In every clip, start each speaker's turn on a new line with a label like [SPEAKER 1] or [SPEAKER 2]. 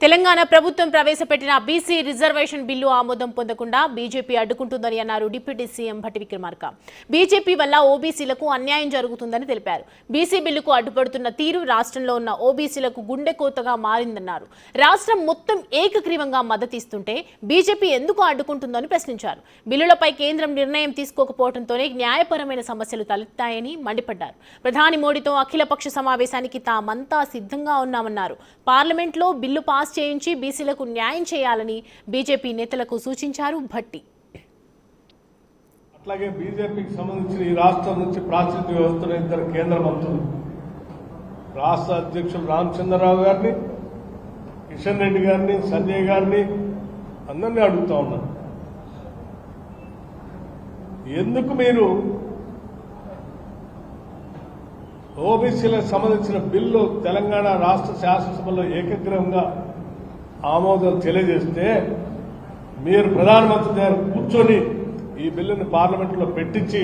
[SPEAKER 1] తెలంగాణ ప్రభుత్వం ప్రవేశపెట్టిన BC reservation bill ఆమోదం పొందకుండా బీజేపీ అడ్డుకుంటుందని అన్నారు deputy CM Bhatti Vikramarka. BJP వల్ల ఓబీసీలకు అన్యాయం జరుగుతుందని తెలిపారు. బీసీ బిల్లుకు అడ్డుపడుతున్న తీరు రాష్ట్రంలో ఉన్న ఓబీసీలకు గుండెకోతగా మారిందన్నారు. రాష్ట్రం మొత్తం ఏకగ్రీవంగా మద్దతిస్తుంటే బీజేపీ ఎందుకు అడ్డుకుంటుందని ప్రశ్నించారు. బిల్లులపై కేంద్రం నిర్ణయం తీసుకోకపోవడంతోనే న్యాయపరమైన సమస్యలు తలెత్తాయని మండిపడ్డారు. ప్రధాని మోడీతో అఖిలపక్ష సమావేశానికి తామంతా సిద్ధంగా ఉన్నామన్నారు. పార్లమెంట్లో బిల్లు పాస్ చేయించి బీసీలకు న్యాయం చేయాలని బీజేపీ నేతలకు సూచించారు భట్టి.
[SPEAKER 2] అట్లాగే బీజేపీకి సంబంధించిన ఈ రాష్ట్రం నుంచి ప్రాతినిధ్య వ్యవస్థలో ఇద్దరు కేంద్ర మంత్రులు, రాష్ట్ర అధ్యక్షులు రామచంద్రరావు గారిని, కిషన్ రెడ్డి గారిని, సంజయ్ గారిని అందరినీ అడుగుతా ఉన్నారు, ఎందుకు మీరు ఓబీసీలకు సంబంధించిన బిల్లు తెలంగాణ రాష్ట్ర శాసనసభలో ఏకగ్రీవంగా ఆమోదం తెలియజేస్తే మీరు ప్రధానమంత్రి గారు కూర్చొని ఈ బిల్లుని పార్లమెంట్లో పెట్టించి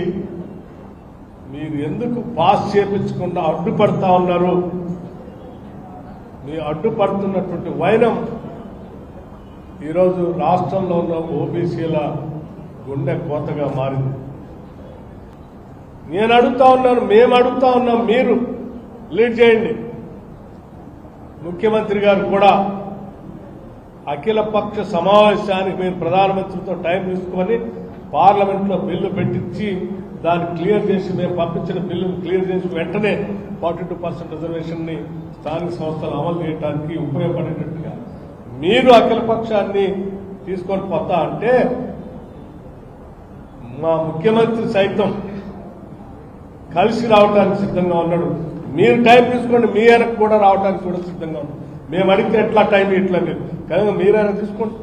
[SPEAKER 2] మీరు ఎందుకు పాస్ చేయించకుండా అడ్డుపడతా ఉన్నారు? మీరు అడ్డుపడుతున్నటువంటి వైనం ఈరోజు రాష్ట్రంలో ఉన్న ఓబీసీల గుండె కోతగా మారింది. నేను అడుగుతా ఉన్నాను, మేము అడుగుతా ఉన్నాం, మీరు లీడ్ చేయండి. ముఖ్యమంత్రి గారు కూడా అఖిలపక్ష సమావేశానికి మీరు ప్రధానమంత్రితో టైం తీసుకొని పార్లమెంట్లో బిల్లు పెట్టించి దాన్ని క్లియర్ చేసి, మేము పంపించిన బిల్లును క్లియర్ చేసి వెంటనే 42% రిజర్వేషన్ని స్థానిక సంస్థలు అమలు చేయడానికి ఉపయోగపడేటట్టుగా మీరు అఖిలపక్షాన్ని తీసుకొని పోతా అంటే మా ముఖ్యమంత్రి సైతం కలిసి రావడానికి సిద్ధంగా ఉన్నాడు. మీరు టైం తీసుకోండి, మీ వెనక్కి కూడా రావడానికి కూడా సిద్ధంగా ఉన్నాడు. మేము అడిగితే ఎట్లా టైం ఇట్లా మీరు కనుక మీరైనా తీసుకోండి.